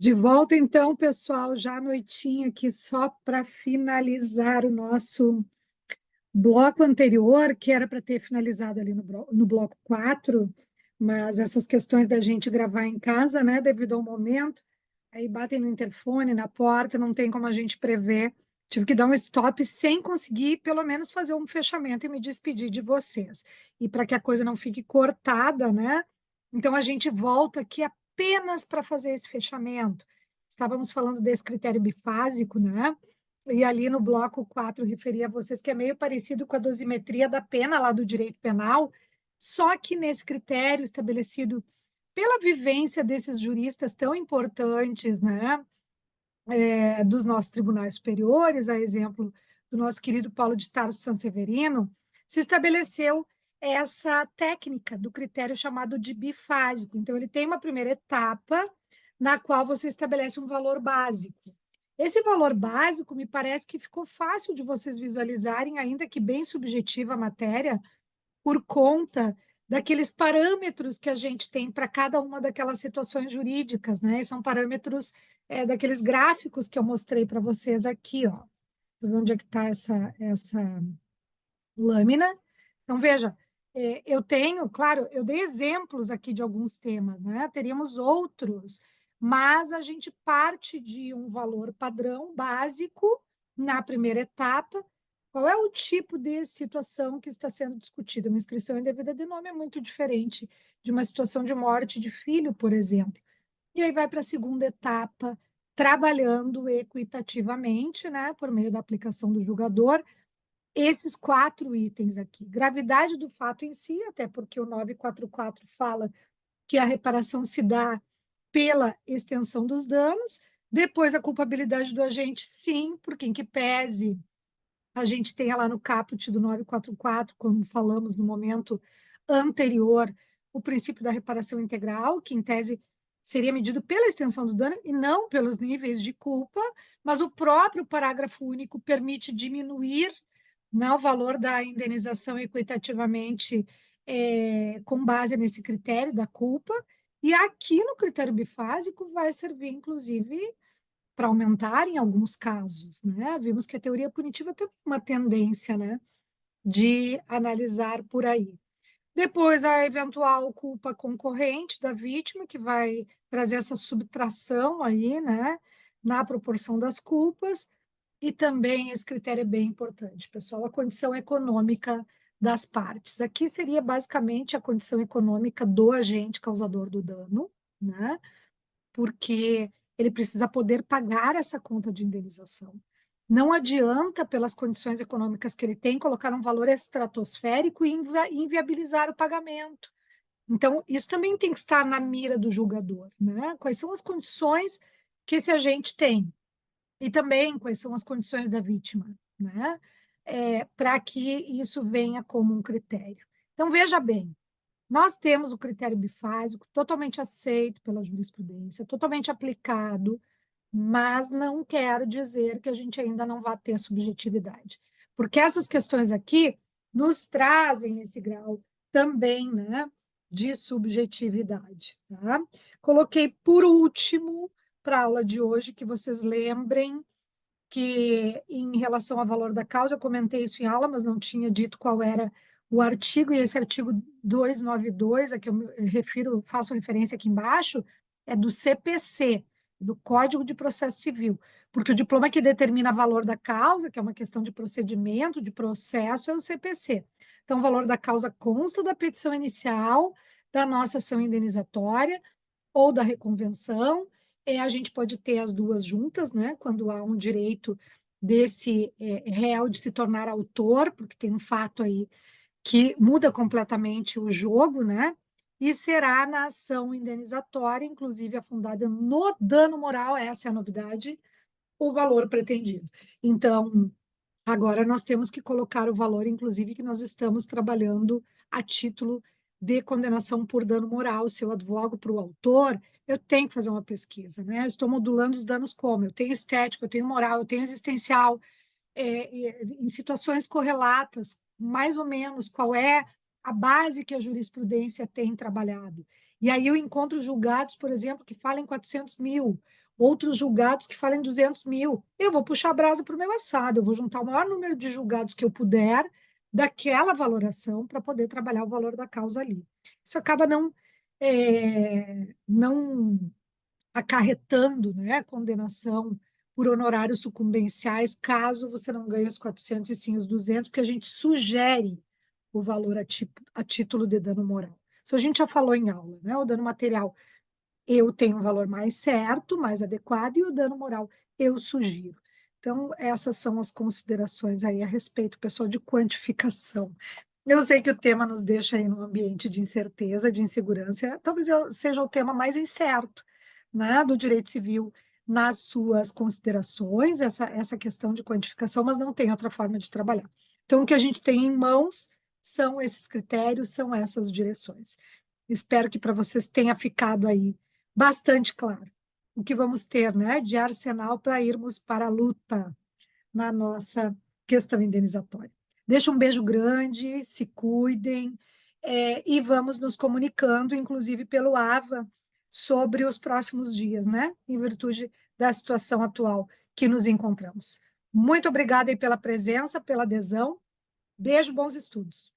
De volta, então, pessoal, já à noitinha aqui, só para finalizar o nosso bloco anterior, que era para ter finalizado ali no bloco 4, mas essas questões da gente gravar em casa, né, devido ao momento, aí batem no interfone, na porta, não tem como a gente prever. Tive que dar um stop sem conseguir, pelo menos, fazer um fechamento e me despedir de vocês. E para que a coisa não fique cortada, né? Então a gente volta aqui apenas para fazer esse fechamento. Estávamos falando desse critério bifásico, né? E ali no bloco 4 referia a vocês que é meio parecido com a dosimetria da pena lá do direito penal, só que nesse critério estabelecido pela vivência desses juristas tão importantes, né, dos nossos tribunais superiores, a exemplo do nosso querido Paulo de Tarso Sanseverino, se estabeleceu essa técnica do critério chamado de bifásico. Então, ele tem uma primeira etapa na qual você estabelece um valor básico. Esse valor básico me parece que ficou fácil de vocês visualizarem, ainda que bem subjetiva a matéria, por conta daqueles parâmetros que a gente tem para cada uma daquelas situações jurídicas, né? São parâmetros daqueles gráficos que eu mostrei para vocês aqui, ó. Onde é que está essa lâmina? Então, veja, eu tenho, claro, eu dei exemplos aqui de alguns temas, né? Teríamos outros, mas a gente parte de um valor padrão básico na primeira etapa. Qual é o tipo de situação que está sendo discutida? Uma inscrição indevida de nome é muito diferente de uma situação de morte de filho, por exemplo. E aí vai para a segunda etapa, trabalhando equitativamente, né, por meio da aplicação do julgador, esses 4 itens aqui. Gravidade do fato em si, até porque o 944 fala que a reparação se dá pela extensão dos danos. Depois, a culpabilidade do agente, sim, porque em que pese a gente tem lá no caput do 944, como falamos no momento anterior, o princípio da reparação integral, que em tese seria medido pela extensão do dano e não pelos níveis de culpa, mas o próprio parágrafo único permite diminuir, né, o valor da indenização equitativamente com base nesse critério da culpa, e aqui no critério bifásico vai servir, inclusive, para aumentar em alguns casos, né? Vimos que a teoria punitiva tem uma tendência, né, de analisar por aí. Depois, a eventual culpa concorrente da vítima, que vai trazer essa subtração aí, né, na proporção das culpas, e também esse critério é bem importante, pessoal, a condição econômica das partes. Aqui seria basicamente a condição econômica do agente causador do dano, né, porque ele precisa poder pagar essa conta de indenização. Não adianta, pelas condições econômicas que ele tem, colocar um valor estratosférico e inviabilizar o pagamento. Então, isso também tem que estar na mira do julgador, né? Quais são as condições que esse agente tem? E também quais são as condições da vítima, né? Para que isso venha como um critério. Então, veja bem, nós temos o critério bifásico totalmente aceito pela jurisprudência, totalmente aplicado, mas não quero dizer que a gente ainda não vai ter subjetividade, porque essas questões aqui nos trazem esse grau também, né, de subjetividade, tá? Coloquei por último para a aula de hoje que vocês lembrem que, em relação ao valor da causa, eu comentei isso em aula, mas não tinha dito qual era o artigo, e esse artigo 292, a que eu me refiro, faço referência aqui embaixo, é do CPC, do Código de Processo Civil, porque o diploma que determina o valor da causa, que é uma questão de procedimento, de processo, é o CPC. Então, o valor da causa consta da petição inicial, da nossa ação indenizatória ou da reconvenção, a gente pode ter as duas juntas, né? Quando há um direito desse réu de se tornar autor, porque tem um fato aí que muda completamente o jogo, né? E será na ação indenizatória, inclusive afundada no dano moral, essa é a novidade, o valor pretendido. Então, agora nós temos que colocar o valor, inclusive, que nós estamos trabalhando a título de condenação por dano moral. Se eu advogo para o autor, eu tenho que fazer uma pesquisa, né? Eu estou modulando os danos como? Eu tenho estético, eu tenho moral, eu tenho existencial, em situações correlatas, mais ou menos, qual é a base que a jurisprudência tem trabalhado. E aí eu encontro julgados, por exemplo, que falam em 400 mil, outros julgados que falem 200 mil. Eu vou puxar a brasa para o meu assado, eu vou juntar o maior número de julgados que eu puder daquela valoração para poder trabalhar o valor da causa ali. Isso acaba não acarretando, né, condenação por honorários sucumbenciais, caso você não ganhe os 400 e sim os 200, porque a gente sugere o valor a título de dano moral. Isso a gente já falou em aula, né? O dano material eu tenho um valor mais certo, mais adequado, e o dano moral eu sugiro. Então, essas são as considerações aí a respeito, pessoal, de quantificação. Eu sei que o tema nos deixa aí num ambiente de incerteza, de insegurança, talvez seja o tema mais incerto, né, do direito civil nas suas considerações, essa questão de quantificação, mas não tem outra forma de trabalhar. Então, o que a gente tem em mãos são esses critérios, são essas direções. Espero que para vocês tenha ficado aí bastante claro o que vamos ter, né, de arsenal para irmos para a luta na nossa questão indenizatória. Deixa um beijo grande, se cuidem, e vamos nos comunicando, inclusive pelo AVA, sobre os próximos dias, né? Em virtude da situação atual que nos encontramos. Muito obrigada aí pela presença, pela adesão. Beijo, bons estudos.